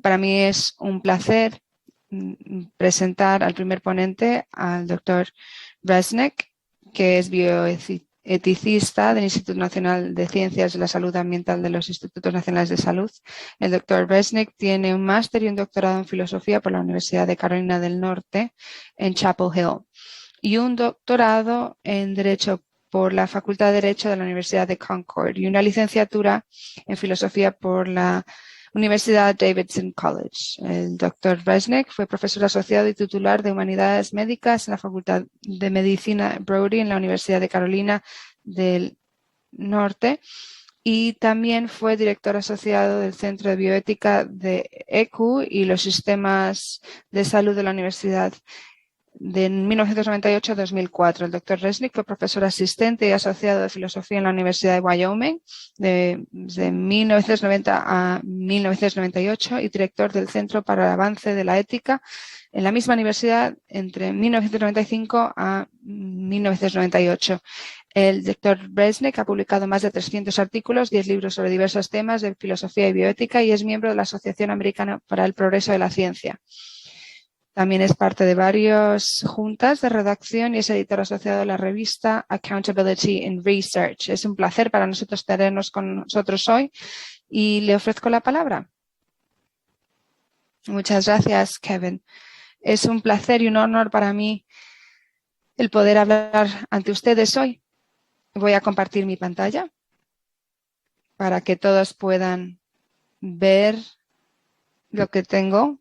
Para mí es un placer presentar al primer ponente, al doctor Reznek, que es bioeticista del Instituto Nacional de Ciencias de la Salud Ambiental de los Institutos Nacionales de Salud. El doctor Reznek tiene un máster y un doctorado en filosofía por la Universidad de Carolina del Norte en Chapel Hill y un doctorado en Derecho por la Facultad de Derecho de la Universidad de Concord y una licenciatura en filosofía por la Universidad Davidson College. El doctor Reznek fue profesor asociado y titular de Humanidades Médicas en la Facultad de Medicina Brody en la Universidad de Carolina del Norte y también fue director asociado del Centro de Bioética de ECU y los Sistemas de Salud de la Universidad de 1998 a 2004. El doctor Reznek fue profesor asistente y asociado de filosofía en la Universidad de Wyoming desde 1990 a 1998 y director del Centro para el Avance de la Ética en la misma universidad entre 1995 a 1998. El doctor Reznek ha publicado más de 300 artículos, 10 libros sobre diversos temas de filosofía y bioética y es miembro de la Asociación Americana para el Progreso de la Ciencia. También es parte de varias juntas de redacción y es editor asociado de la revista Accountability in Research. Es un placer para nosotros tenernos con nosotros hoy y le ofrezco la palabra. Muchas gracias, Kevin. Es un placer y un honor para mí el poder hablar ante ustedes hoy. Voy a compartir mi pantalla para que todos puedan ver lo que tengo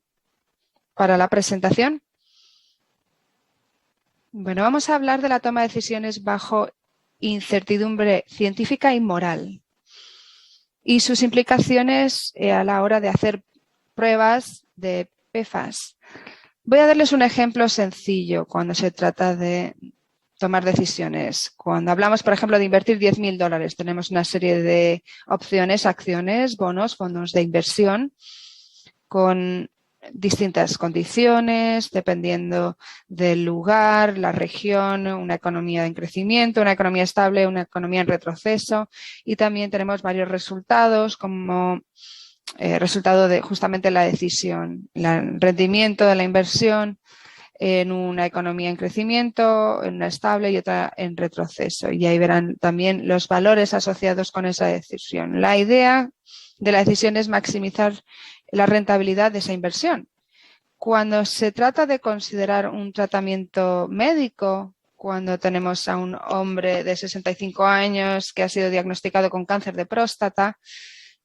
para la presentación. Bueno, vamos a hablar de la toma de decisiones bajo incertidumbre científica y moral y sus implicaciones a la hora de hacer pruebas de PFAS. Voy a darles un ejemplo sencillo cuando se trata de tomar decisiones. Cuando hablamos, por ejemplo, de invertir $10,000, tenemos una serie de opciones, acciones, bonos, fondos de inversión con distintas condiciones, dependiendo del lugar, la región, una economía en crecimiento, una economía estable, una economía en retroceso y también tenemos varios resultados como resultado de justamente la decisión, el rendimiento de la inversión en una economía en crecimiento, en una estable y otra en retroceso. Y ahí verán también los valores asociados con esa decisión. La idea de la decisión es maximizar la rentabilidad de esa inversión. Cuando se trata de considerar un tratamiento médico, cuando tenemos a un hombre de 65 años que ha sido diagnosticado con cáncer de próstata,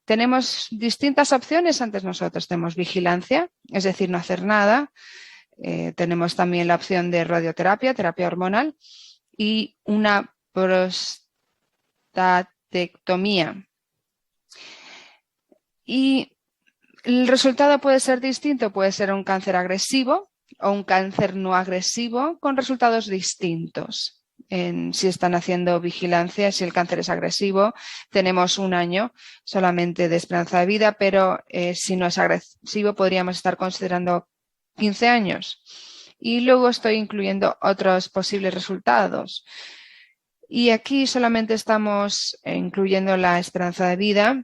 tenemos distintas opciones ante nosotros. Tenemos vigilancia, es decir, no hacer nada. Tenemos también la opción de radioterapia, terapia hormonal y una prostatectomía. Y el resultado puede ser distinto, puede ser un cáncer agresivo o un cáncer no agresivo con resultados distintos. Si están haciendo vigilancia, si el cáncer es agresivo, tenemos 1 año solamente de esperanza de vida, pero si no es agresivo podríamos estar considerando 15 años. Y luego estoy incluyendo otros posibles resultados. Y aquí solamente estamos incluyendo la esperanza de vida,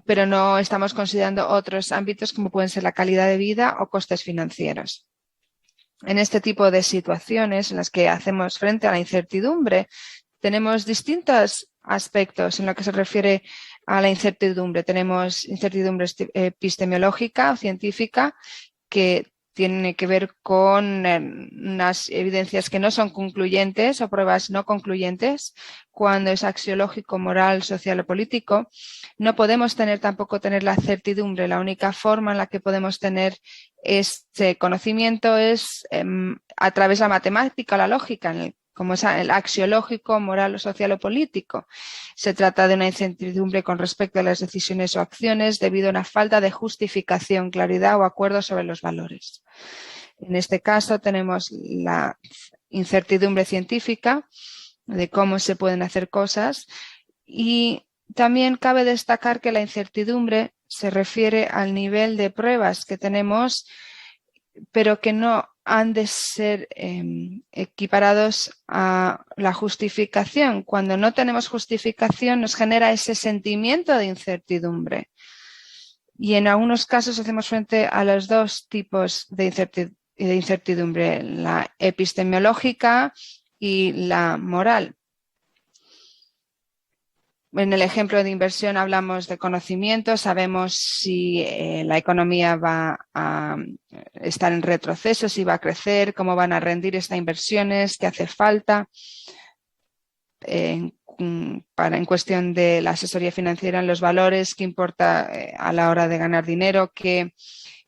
pero no estamos considerando otros ámbitos como pueden ser la calidad de vida o costes financieros. En este tipo de situaciones en las que hacemos frente a la incertidumbre, tenemos distintos aspectos en lo que se refiere a la incertidumbre. Tenemos incertidumbre epistemológica o científica que tiene que ver con unas evidencias que no son concluyentes o pruebas no concluyentes. Cuando es axiológico, moral, social o político, no podemos tampoco tener la certidumbre. La única forma en la que podemos tener este conocimiento es a través de la matemática, la lógica, como es el axiológico, moral, o social o político. Se trata de una incertidumbre con respecto a las decisiones o acciones debido a una falta de justificación, claridad o acuerdo sobre los valores. En este caso tenemos la incertidumbre científica de cómo se pueden hacer cosas y también cabe destacar que la incertidumbre se refiere al nivel de pruebas que tenemos, pero que no han de ser equiparados a la justificación. Cuando no tenemos justificación nos genera ese sentimiento de incertidumbre. Y en algunos casos hacemos frente a los dos tipos de incertidumbre, la epistemológica y la moral. En el ejemplo de inversión hablamos de conocimiento, sabemos si la economía va a estar en retroceso, si va a crecer, cómo van a rendir estas inversiones, qué hace falta. En cuestión de la asesoría financiera, en los valores, qué importa a la hora de ganar dinero, qué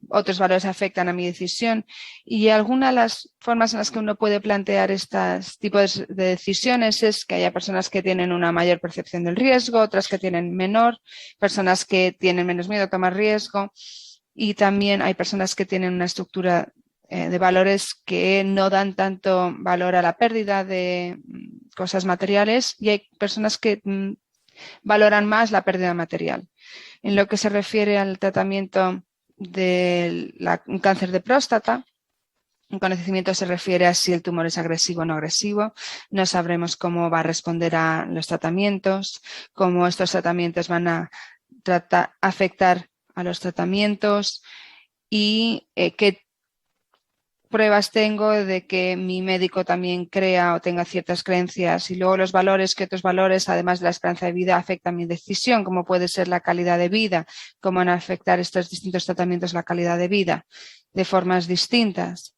otros valores afectan a mi decisión. Y algunas de las formas en las que uno puede plantear estos tipos de decisiones es que haya personas que tienen una mayor percepción del riesgo, otras que tienen menor, personas que tienen menos miedo a tomar riesgo, y también hay personas que tienen una estructura de valores que no dan tanto valor a la pérdida de cosas materiales, y hay personas que valoran más la pérdida material. En lo que se refiere al tratamiento de un cáncer de próstata, un conocimiento se refiere a si el tumor es agresivo o no agresivo. No sabremos cómo va a responder a los tratamientos, cómo estos tratamientos van a afectar a los tratamientos y qué pruebas tengo de que mi médico también crea o tenga ciertas creencias, y luego los valores, que otros valores, además de la esperanza de vida, afectan mi decisión, como puede ser la calidad de vida, cómo van a afectar estos distintos tratamientos la calidad de vida de formas distintas.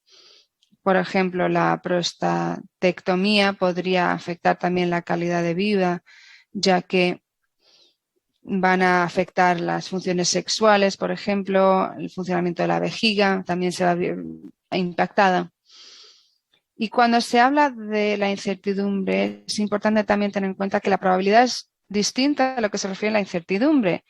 Por ejemplo, la prostatectomía podría afectar también la calidad de vida, ya que van a afectar las funciones sexuales, por ejemplo, el funcionamiento de la vejiga también se va a ver impactada. Y cuando se habla de la incertidumbre, es importante también tener en cuenta que la probabilidad es distinta a lo que se refiere a la incertidumbre.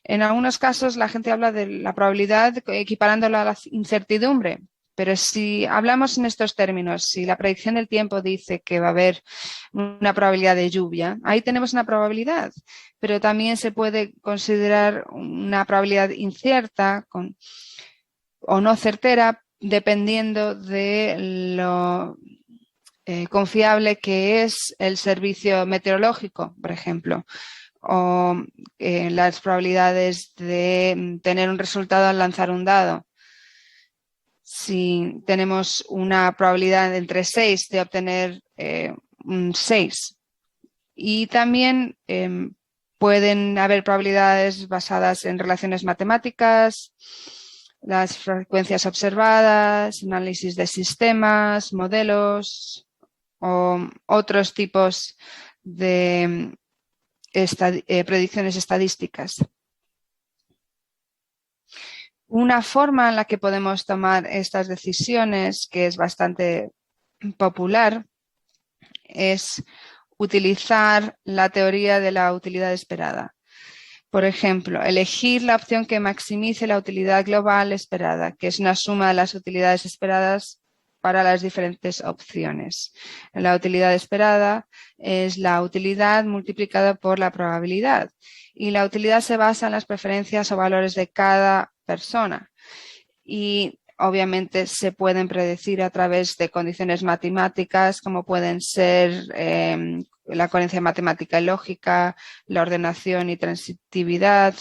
En algunos casos la gente habla de la probabilidad equiparándola a la incertidumbre, pero si hablamos en estos términos, si la predicción del tiempo dice que va a haber una probabilidad de lluvia, ahí tenemos una probabilidad, pero también se puede considerar una probabilidad incierta o no certera, dependiendo de lo confiable que es el servicio meteorológico, por ejemplo, o las probabilidades de tener un resultado al lanzar un dado. Si tenemos una probabilidad entre 6 de obtener un 6. Y también pueden haber probabilidades basadas en relaciones matemáticas, las frecuencias observadas, análisis de sistemas, modelos o otros tipos de predicciones estadísticas. Una forma en la que podemos tomar estas decisiones, que es bastante popular, es utilizar la teoría de la utilidad esperada. Por ejemplo, elegir la opción que maximice la utilidad global esperada, que es una suma de las utilidades esperadas para las diferentes opciones. La utilidad esperada es la utilidad multiplicada por la probabilidad, y la utilidad se basa en las preferencias o valores de cada persona, y obviamente se pueden predecir a través de condiciones matemáticas, como pueden ser la coherencia matemática y lógica, la ordenación y transitividad.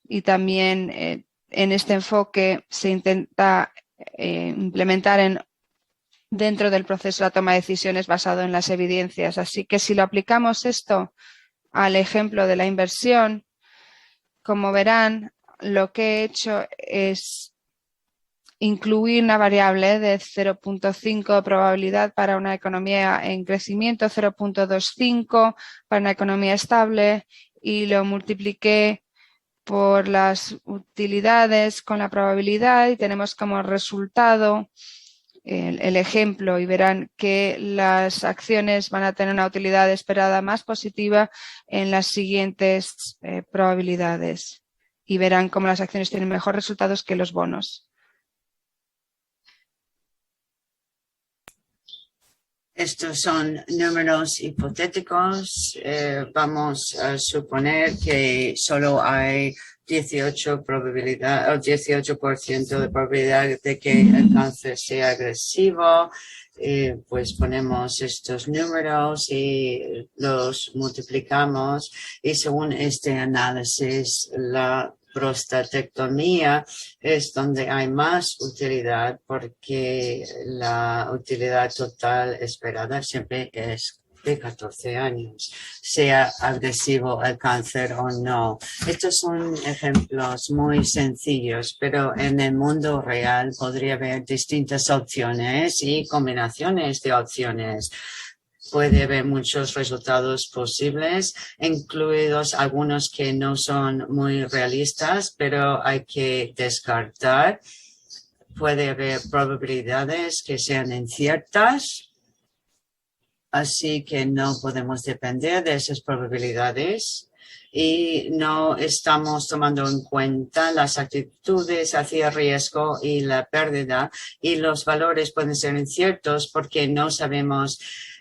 Y también en este enfoque se intenta implementar dentro del proceso de la toma de decisiones basado en las evidencias. Así que si lo aplicamos esto al ejemplo de la inversión, como verán, lo que he hecho es incluir una variable de 0.5 de probabilidad para una economía en crecimiento, 0.25 para una economía estable, y lo multipliqué por las utilidades con la probabilidad, y tenemos como resultado el ejemplo, y verán que las acciones van a tener una utilidad esperada más positiva en las siguientes probabilidades, y verán cómo las acciones tienen mejores resultados que los bonos. Estos son números hipotéticos. Vamos a suponer que solo hay 18% de probabilidad de que el cáncer sea agresivo. Pues ponemos estos números y los multiplicamos, y según este análisis, la prostatectomía es donde hay más utilidad porque la utilidad total esperada siempre es de 14 años, sea agresivo el cáncer o no. Estos son ejemplos muy sencillos, pero en el mundo real podría haber distintas opciones y combinaciones de opciones. Puede haber muchos resultados posibles, incluidos algunos que no son muy realistas, pero hay que descartar. Puede haber probabilidades que sean inciertas, así que no podemos depender de esas probabilidades y no estamos tomando en cuenta las actitudes hacia riesgo y la pérdida, y los valores pueden ser inciertos porque no sabemos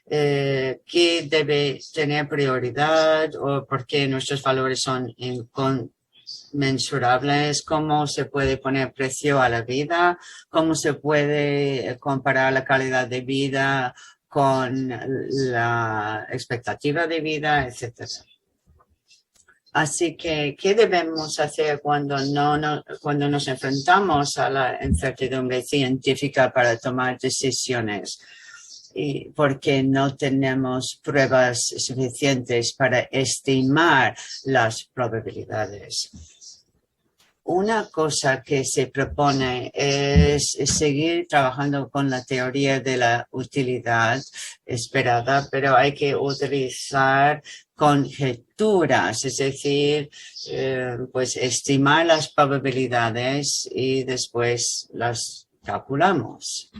qué debe tener prioridad o por qué nuestros valores son inconmensurables, cómo se puede poner precio a la vida, cómo se puede comparar la calidad de vida con la expectativa de vida, etcétera. Así que, ¿qué debemos hacer cuando nos enfrentamos a la incertidumbre científica para tomar decisiones? Y porque no tenemos pruebas suficientes para estimar las probabilidades. Una cosa que se propone es seguir trabajando con la teoría de la utilidad esperada, pero hay que utilizar conjeturas, es decir, pues estimar las probabilidades y después las calculamos.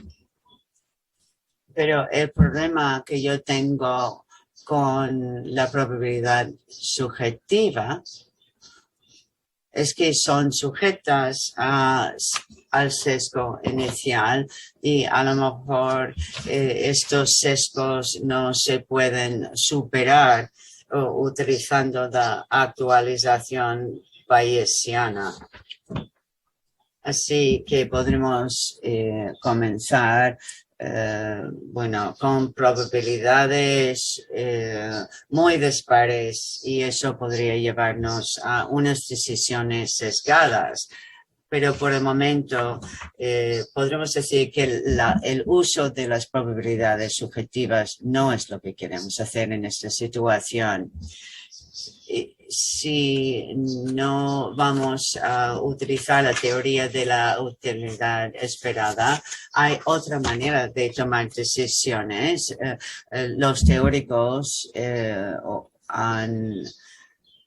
Pero el problema que yo tengo con la probabilidad subjetiva es que son sujetas al sesgo inicial y a lo mejor estos sesgos no se pueden superar utilizando la actualización bayesiana. Así que podremos comenzar con probabilidades muy dispares, y eso podría llevarnos a unas decisiones sesgadas. Pero por el momento podremos decir que el uso de las probabilidades subjetivas no es lo que queremos hacer en esta situación. Si no vamos a utilizar la teoría de la utilidad esperada, hay otra manera de tomar decisiones. Los teóricos han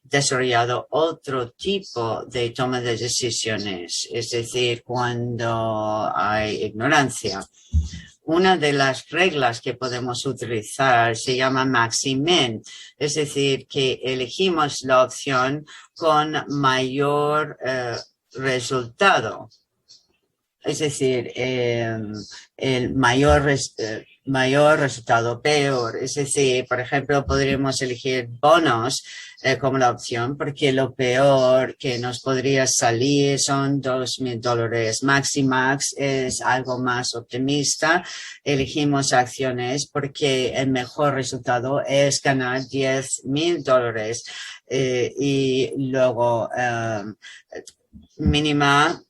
desarrollado otro tipo de toma de decisiones, es decir, cuando hay ignorancia. Una de las reglas que podemos utilizar se llama maximin, es decir, que elegimos la opción con mayor resultado. Es decir, el mayor resultado peor. Es decir, por ejemplo, podríamos elegir bonos como la opción, porque lo peor que nos podría salir son $2,000. Maximax es algo más optimista. Elegimos acciones porque el mejor resultado es ganar $10,000. Y luego mínima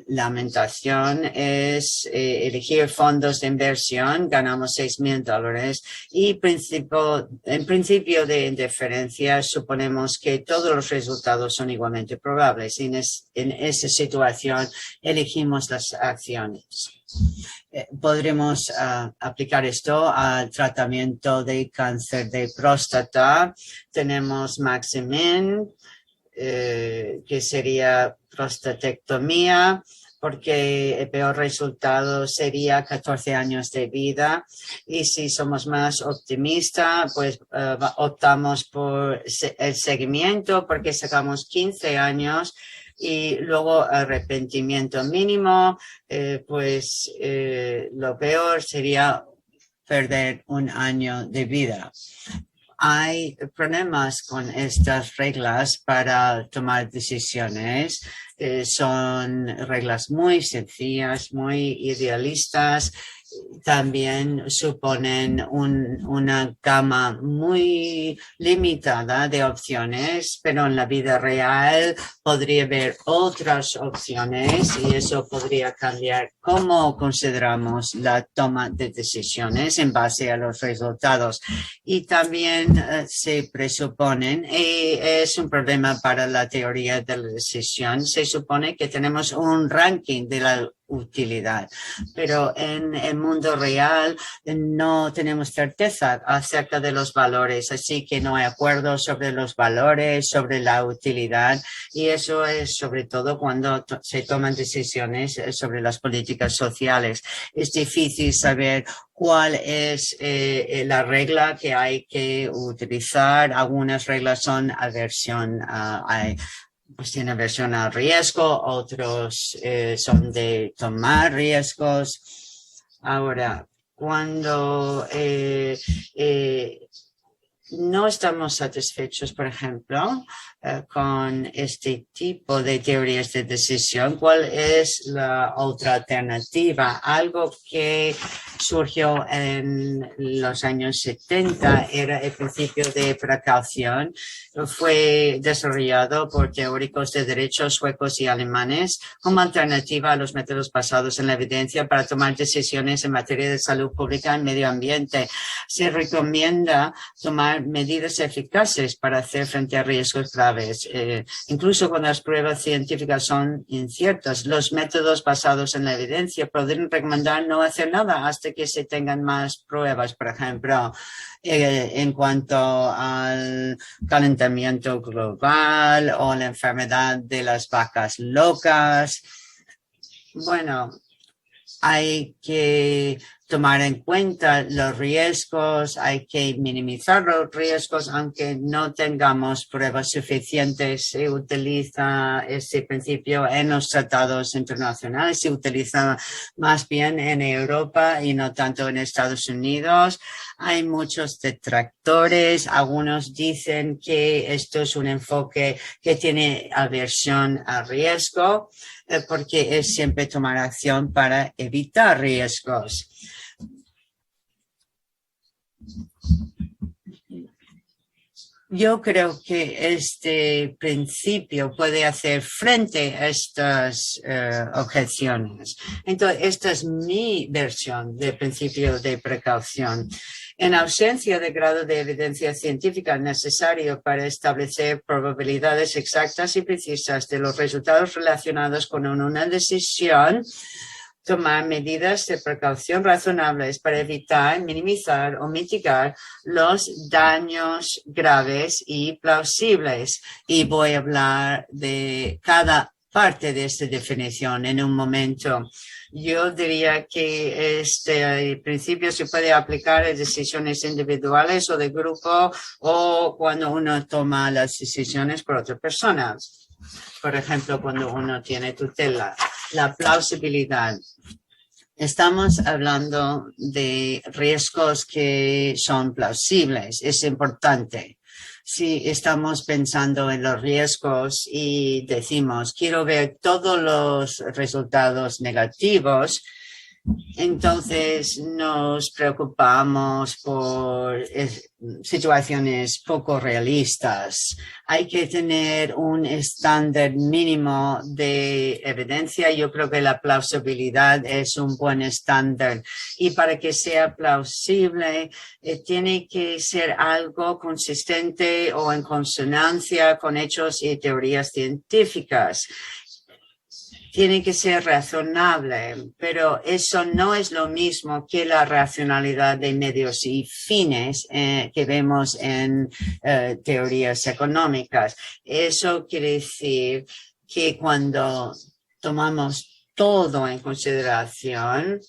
lamentación es elegir fondos de inversión, ganamos $6,000, y en principio de indiferencia suponemos que todos los resultados son igualmente probables, y en esa situación elegimos las acciones. Podremos aplicar esto al tratamiento de cáncer de próstata. Tenemos maximin, que sería prostatectomía, porque el peor resultado sería 14 años de vida, y si somos más optimistas, pues optamos por el seguimiento, porque sacamos 15 años, y luego arrepentimiento mínimo, lo peor sería perder un año de vida. Hay problemas con estas reglas para tomar decisiones. son reglas muy sencillas, muy idealistas. También suponen una gama muy limitada de opciones, pero en la vida real podría haber otras opciones y eso podría cambiar cómo consideramos la toma de decisiones en base a los resultados. Y también se presuponen, y es un problema para la teoría de la decisión, se supone que tenemos un ranking de la utilidad, pero en el mundo real no tenemos certeza acerca de los valores, así que no hay acuerdo sobre los valores, sobre la utilidad, y eso es sobre todo cuando se toman decisiones sobre las políticas sociales. Es difícil saber cuál es la regla que hay que utilizar. Algunas reglas son aversión pues tiene aversión al riesgo, otros son de tomar riesgos. Ahora, cuando no estamos satisfechos, por ejemplo, con este tipo de teorías de decisión, ¿cuál es la otra alternativa? Algo que surgió en los años 70 era el principio de precaución. Fue desarrollado por teóricos de derecho suecos y alemanes como alternativa a los métodos basados en la evidencia para tomar decisiones en materia de salud pública y medio ambiente. Se recomienda tomar medidas eficaces para hacer frente a riesgos graves, incluso cuando las pruebas científicas son inciertas. Los métodos basados en la evidencia pueden recomendar no hacer nada hasta que se tengan más pruebas, por ejemplo, en cuanto al calentamiento global o la enfermedad de las vacas locas. Bueno, hay que tomar en cuenta los riesgos, hay que minimizar los riesgos, aunque no tengamos pruebas suficientes. Se utiliza ese principio en los tratados internacionales, se utiliza más bien en Europa y no tanto en Estados Unidos. Hay muchos detractores, algunos dicen que esto es un enfoque que tiene aversión al riesgo, porque es siempre tomar acción para evitar riesgos. Yo creo que este principio puede hacer frente a estas objeciones. Entonces, esta es mi versión del principio de precaución. En ausencia de grado de evidencia científica necesario para establecer probabilidades exactas y precisas de los resultados relacionados con una decisión, tomar medidas de precaución razonables para evitar, minimizar o mitigar los daños graves y plausibles. Y voy a hablar de cada parte de esta definición en un momento. Yo diría que este principio se puede aplicar a decisiones individuales o de grupo o cuando uno toma las decisiones por otras personas. Por ejemplo, cuando uno tiene tutela. La plausibilidad. Estamos hablando de riesgos que son plausibles. Es importante. Si estamos pensando en los riesgos y decimos, quiero ver todos los resultados negativos, entonces nos preocupamos por situaciones poco realistas. Hay que tener un estándar mínimo de evidencia. Yo creo que la plausibilidad es un buen estándar. Y para que sea plausible, tiene que ser algo consistente o en consonancia con hechos y teorías científicas. Tiene que ser razonable, pero eso no es lo mismo que la racionalidad de medios y fines que vemos en teorías económicas. Eso quiere decir que cuando tomamos todo en consideración,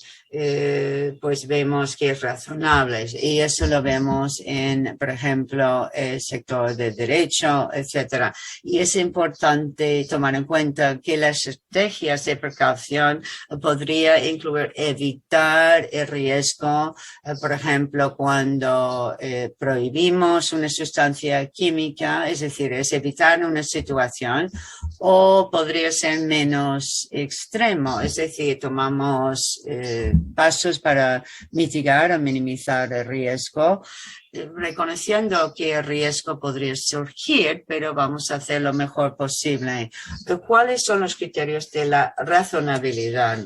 pues vemos que es razonable. Y eso lo vemos en, por ejemplo, el sector del derecho, etcétera. Y es importante tomar en cuenta que las estrategias de precaución podría incluir evitar el riesgo, por ejemplo, cuando prohibimos una sustancia química, es decir, es evitar una situación, o podría ser menos extremo, es decir, tomamos pasos para mitigar o minimizar el riesgo, reconociendo que el riesgo podría surgir, pero vamos a hacer lo mejor posible. ¿Cuáles son los criterios de la razonabilidad?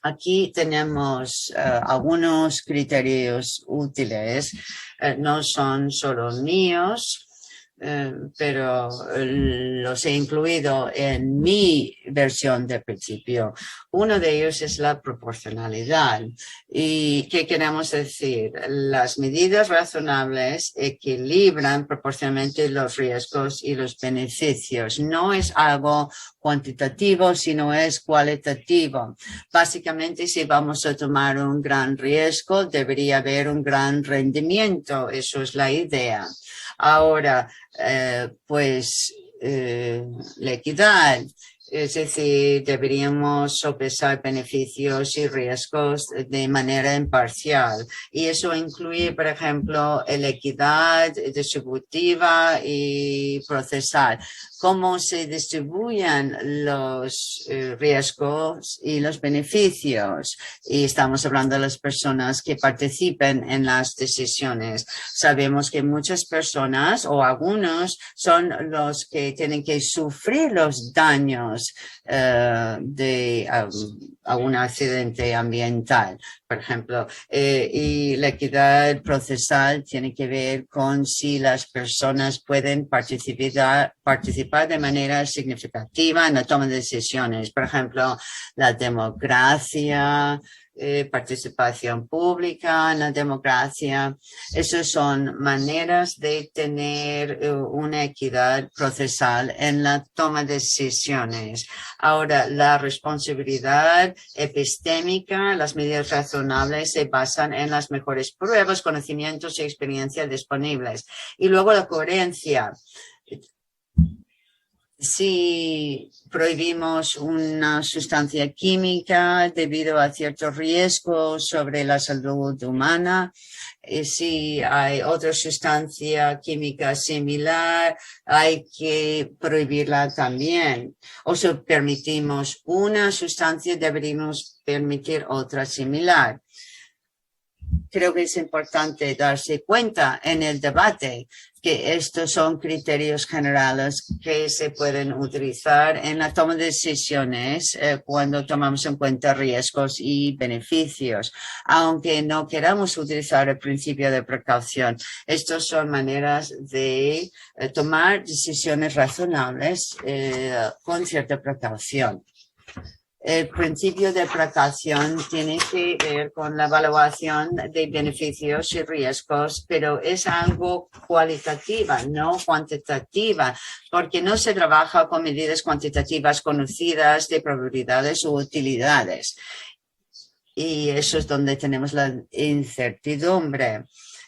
Aquí tenemos algunos criterios útiles, no son solo míos, pero los he incluido en mi versión de principio. Uno de ellos es la proporcionalidad. ¿Y qué queremos decir? Las medidas razonables equilibran proporcionalmente los riesgos y los beneficios. No es algo cuantitativo, sino es cualitativo. Básicamente, si vamos a tomar un gran riesgo, debería haber un gran rendimiento. Eso es la idea. Ahora, la equidad, es decir, deberíamos sopesar beneficios y riesgos de manera imparcial. Y eso incluye, por ejemplo, la equidad distributiva y procesal. Cómo se distribuyen los riesgos y los beneficios. Y estamos hablando de las personas que participen en las decisiones. Sabemos que muchas personas o algunos son los que tienen que sufrir los daños de algún accidente ambiental, por ejemplo. Y la equidad procesal tiene que ver con si las personas pueden participar de manera significativa en la toma de decisiones. Por ejemplo, la democracia, participación pública en la democracia. Esas son maneras de tener una equidad procesal en la toma de decisiones. Ahora, la responsabilidad epistémica, las medidas razonables se basan en las mejores pruebas, conocimientos y experiencias disponibles. Y luego la coherencia. Si prohibimos una sustancia química debido a ciertos riesgos sobre la salud humana, si hay otra sustancia química similar, hay que prohibirla también. O si permitimos una sustancia, deberíamos permitir otra similar. Creo que es importante darse cuenta en el debate que estos son criterios generales que se pueden utilizar en la toma de decisiones cuando tomamos en cuenta riesgos y beneficios. Aunque no queramos utilizar el principio de precaución, estas son maneras de tomar decisiones razonables con cierta precaución. El principio de precaución tiene que ver con la evaluación de beneficios y riesgos, pero es algo cualitativa, no cuantitativa, porque no se trabaja con medidas cuantitativas conocidas de probabilidades u utilidades. Y eso es donde tenemos la incertidumbre.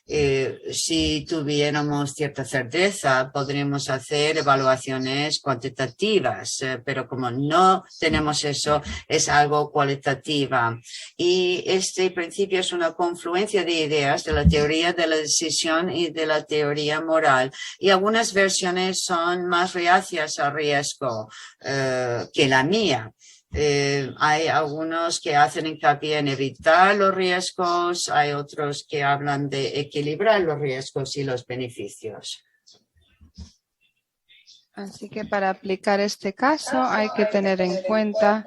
Si tuviéramos cierta certeza, podríamos hacer evaluaciones cuantitativas, pero como no tenemos eso, es algo cualitativa. Y este principio es una confluencia de ideas de la teoría de la decisión y de la teoría moral. Y algunas versiones son más reacias al riesgo que la mía. Hay algunos que hacen hincapié en evitar los riesgos, hay otros que hablan de equilibrar los riesgos y los beneficios. Así que para aplicar este caso hay que tener en cuenta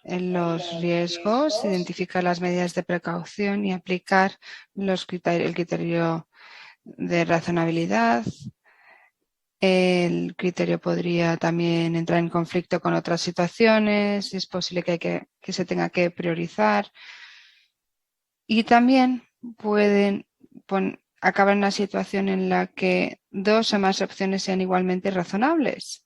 los riesgos, identificar las medidas de precaución y aplicar el criterio de razonabilidad. El criterio podría también entrar en conflicto con otras situaciones, es posible que se tenga que priorizar y también pueden acabar en una situación en la que dos o más opciones sean igualmente razonables.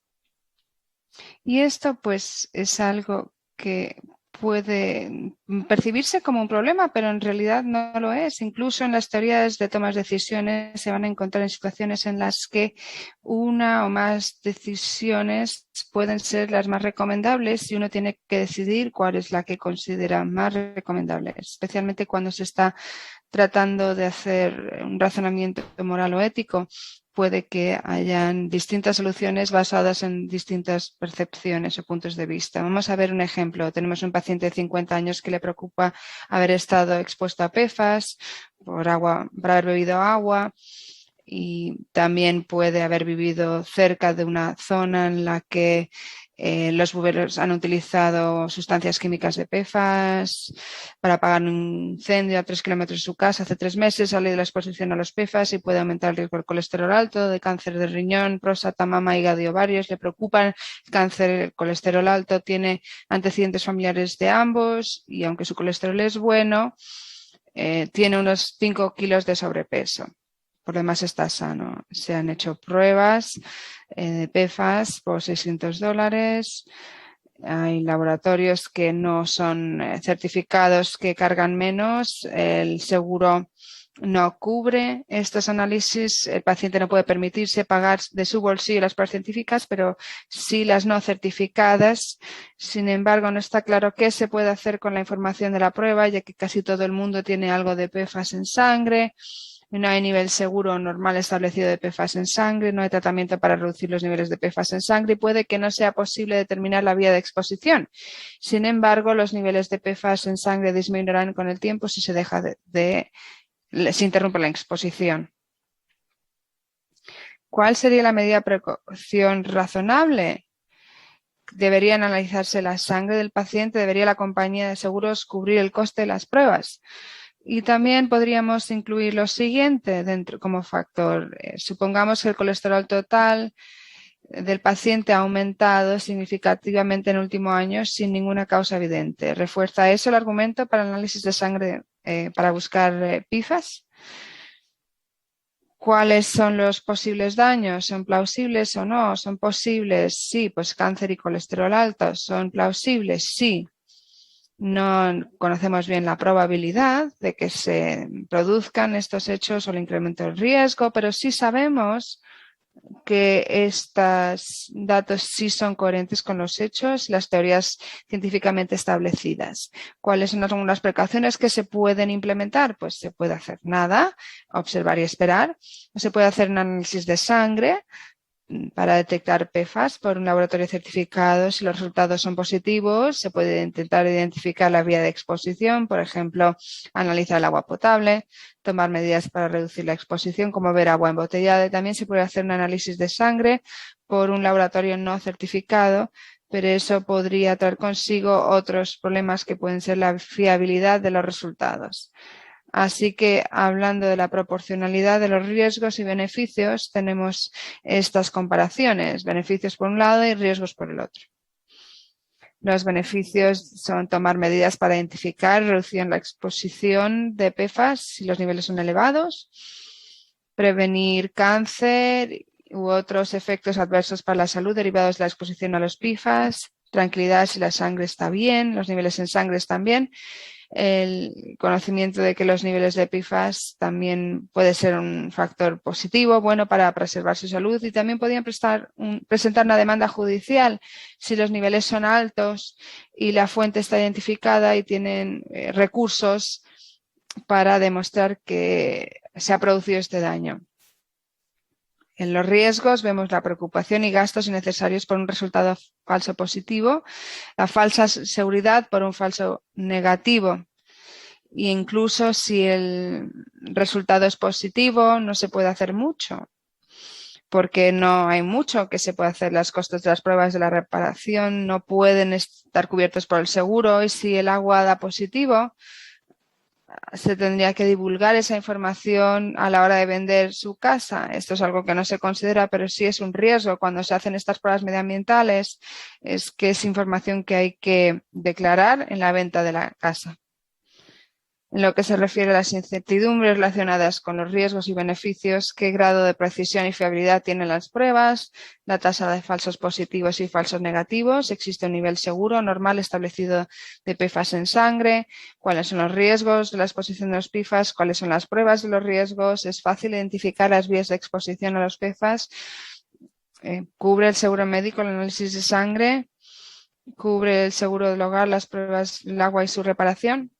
Y esto pues es algo que puede percibirse como un problema, pero en realidad no lo es. Incluso en las teorías de tomas de decisiones se van a encontrar en situaciones en las que una o más decisiones pueden ser las más recomendables y uno tiene que decidir cuál es la que considera más recomendable, especialmente cuando se está tratando de hacer un razonamiento moral o ético. Puede que hayan distintas soluciones basadas en distintas percepciones o puntos de vista. Vamos a ver un ejemplo. Tenemos un paciente de 50 años que le preocupa haber estado expuesto a PFAS por haber bebido agua, y también puede haber vivido cerca de una zona en la que los bomberos han utilizado sustancias químicas de PFAS para apagar un incendio a 3 kilómetros de su casa hace 3 meses. Ha leído la exposición a los PFAS y puede aumentar el riesgo de colesterol alto, de cáncer de riñón, próstata, mama, hígado y ovarios. Le preocupan el cáncer, el colesterol alto, tiene antecedentes familiares de ambos y aunque su colesterol es bueno, tiene unos 5 kilos de sobrepeso. Por lo demás está sano. Se han hecho pruebas de PFAS por $600. Hay laboratorios que no son certificados, que cargan menos. El seguro no cubre estos análisis. El paciente no puede permitirse pagar de su bolsillo las pruebas científicas, pero sí las no certificadas. Sin embargo, no está claro qué se puede hacer con la información de la prueba, ya que casi todo el mundo tiene algo de PFAS en sangre. No hay nivel seguro normal establecido de PFAS en sangre, no hay tratamiento para reducir los niveles de PFAS en sangre y puede que no sea posible determinar la vía de exposición. Sin embargo, los niveles de PFAS en sangre disminuirán con el tiempo si se deja se interrumpe la exposición. ¿Cuál sería la medida de precaución razonable? ¿Debería analizarse la sangre del paciente? ¿Debería la compañía de seguros cubrir el coste de las pruebas? Y también podríamos incluir lo siguiente dentro como factor. Supongamos que el colesterol total del paciente ha aumentado significativamente en el último año sin ninguna causa evidente. ¿Refuerza eso el argumento para el análisis de sangre para buscar PFAS? ¿Cuáles son los posibles daños? ¿Son plausibles o no? ¿Son posibles? Sí, pues cáncer y colesterol alto. ¿Son plausibles? Sí. No conocemos bien la probabilidad de que se produzcan estos hechos o el incremento del riesgo, pero sí sabemos que estos datos sí son coherentes con los hechos y las teorías científicamente establecidas. ¿Cuáles son algunas precauciones que se pueden implementar? Pues se puede hacer nada, observar y esperar, o se puede hacer un análisis de sangre para detectar PFAS por un laboratorio certificado. Si los resultados son positivos, se puede intentar identificar la vía de exposición, por ejemplo, analizar el agua potable, tomar medidas para reducir la exposición, como ver agua embotellada. Y también se puede hacer un análisis de sangre por un laboratorio no certificado, pero eso podría traer consigo otros problemas que pueden ser la fiabilidad de los resultados. Así que, hablando de la proporcionalidad de los riesgos y beneficios, tenemos estas comparaciones, beneficios por un lado y riesgos por el otro. Los beneficios son tomar medidas para identificar y reducir la exposición de PFAS si los niveles son elevados, prevenir cáncer u otros efectos adversos para la salud derivados de la exposición a los PFAS, tranquilidad si la sangre está bien, los niveles en sangre están bien. El conocimiento de que los niveles de PFAS también puede ser un factor positivo, bueno para preservar su salud, y también podrían presentar una demanda judicial si los niveles son altos y la fuente está identificada y tienen recursos para demostrar que se ha producido este daño. En los riesgos vemos la preocupación y gastos innecesarios por un resultado falso positivo, la falsa seguridad por un falso negativo. E incluso si el resultado es positivo, no se puede hacer mucho, porque no hay mucho que se pueda hacer. Los costos de las pruebas de la reparación no pueden estar cubiertos por el seguro, y si el agua da positivo, se tendría que divulgar esa información a la hora de vender su casa. Esto es algo que no se considera, pero sí es un riesgo cuando se hacen estas pruebas medioambientales, es que es información que hay que declarar en la venta de la casa. En lo que se refiere a las incertidumbres relacionadas con los riesgos y beneficios, qué grado de precisión y fiabilidad tienen las pruebas, la tasa de falsos positivos y falsos negativos, existe un nivel seguro, normal establecido de PFAS en sangre, cuáles son los riesgos de la exposición de los PFAS, cuáles son las pruebas de los riesgos, es fácil identificar las vías de exposición a los PFAS, cubre el seguro médico el análisis de sangre, cubre el seguro del hogar las pruebas del agua y su reparación.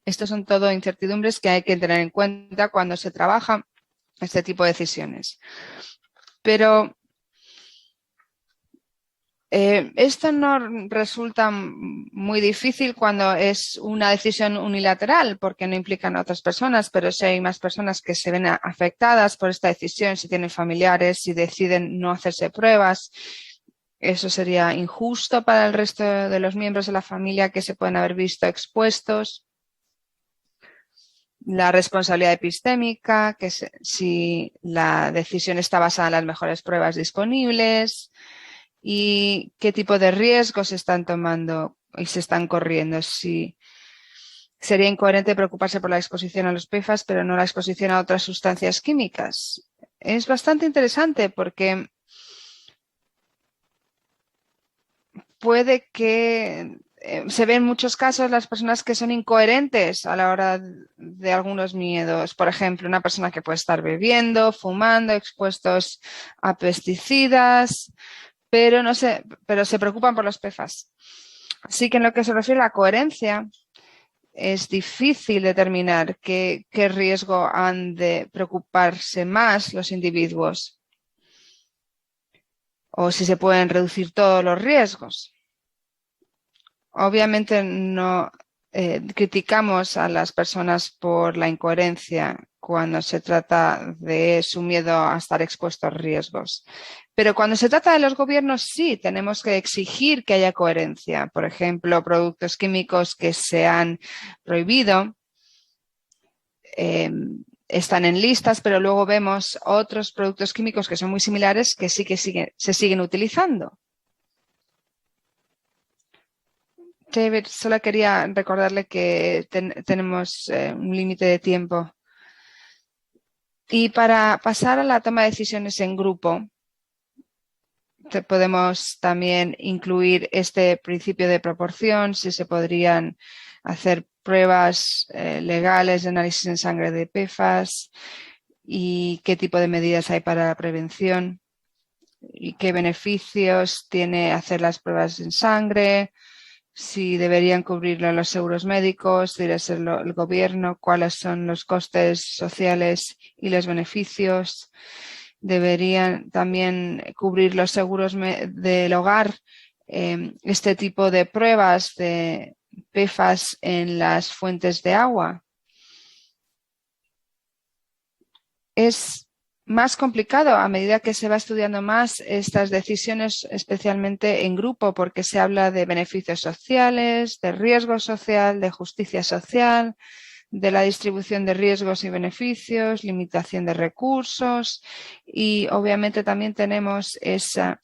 Estos son todo incertidumbres que hay que tener en cuenta cuando se trabaja este tipo de decisiones. Pero esto no resulta muy difícil cuando es una decisión unilateral, porque no implican a otras personas, pero si hay más personas que se ven afectadas por esta decisión, si tienen familiares, si deciden no hacerse pruebas, eso sería injusto para el resto de los miembros de la familia que se pueden haber visto expuestos. La responsabilidad epistémica, que si la decisión está basada en las mejores pruebas disponibles y qué tipo de riesgos se están tomando y se están corriendo. Si sería incoherente preocuparse por la exposición a los PFAS, pero no la exposición a otras sustancias químicas. Es bastante interesante porque puede que se ven en muchos casos las personas que son incoherentes a la hora de algunos miedos. Por ejemplo, una persona que puede estar bebiendo, fumando, expuestos a pesticidas, pero se preocupan por los PFAS. Así que en lo que se refiere a la coherencia, es difícil determinar qué riesgo han de preocuparse más los individuos o si se pueden reducir todos los riesgos. Obviamente no criticamos a las personas por la incoherencia cuando se trata de su miedo a estar expuestos a riesgos. Pero cuando se trata de los gobiernos, sí, tenemos que exigir que haya coherencia. Por ejemplo, productos químicos que se han prohibido están en listas, pero luego vemos otros productos químicos que son muy similares que sí que se siguen utilizando. David, solo quería recordarle que tenemos un límite de tiempo. Y para pasar a la toma de decisiones en grupo, podemos también incluir este principio de proporción, si se podrían hacer pruebas legales de análisis en sangre de PFAS y qué tipo de medidas hay para la prevención y qué beneficios tiene hacer las pruebas en sangre, si deberían cubrirlo los seguros médicos, debería serlo el gobierno, cuáles son los costes sociales y los beneficios. Deberían también cubrir los seguros del hogar este tipo de pruebas de PFAS en las fuentes de agua. Es más complicado a medida que se va estudiando más estas decisiones, especialmente en grupo, porque se habla de beneficios sociales, de riesgo social, de justicia social, de la distribución de riesgos y beneficios, limitación de recursos y obviamente también tenemos esa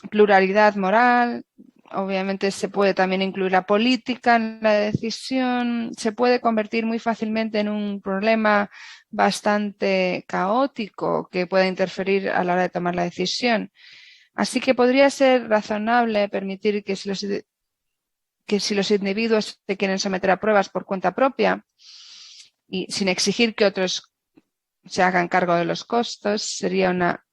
pluralidad moral. Obviamente se puede también incluir la política en la decisión, se puede convertir muy fácilmente en un problema bastante caótico que pueda interferir a la hora de tomar la decisión. Así que podría ser razonable permitir que si los individuos se quieren someter a pruebas por cuenta propia y sin exigir que otros se hagan cargo de los costos, sería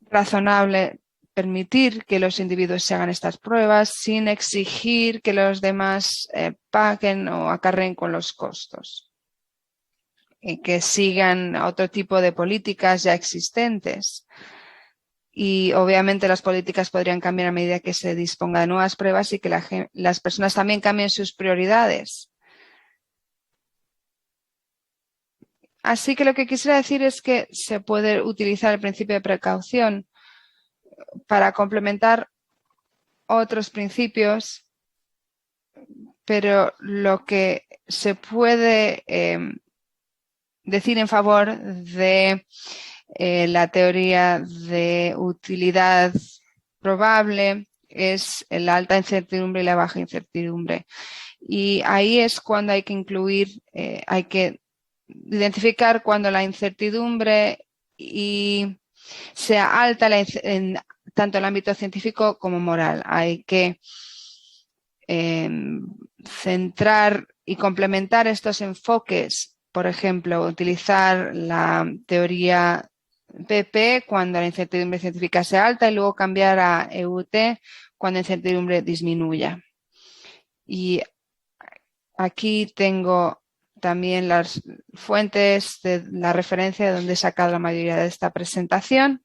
razonable permitir que los individuos se hagan estas pruebas sin exigir que los demás paguen o acarreen con los costos y que sigan otro tipo de políticas ya existentes. Y obviamente las políticas podrían cambiar a medida que se disponga de nuevas pruebas y que las personas también cambien sus prioridades. Así que lo que quisiera decir es que se puede utilizar el principio de precaución para complementar otros principios, pero lo que se puede decir en favor de la teoría de utilidad probable es la alta incertidumbre y la baja incertidumbre. Y ahí es cuando hay que incluir, hay que identificar cuando la incertidumbre sea alta en tanto el ámbito científico como moral. Hay que centrar y complementar estos enfoques, por ejemplo, utilizar la teoría PP cuando la incertidumbre científica sea alta y luego cambiar a EUT cuando la incertidumbre disminuya. Y aquí tengo también las fuentes de la referencia de donde he sacado la mayoría de esta presentación.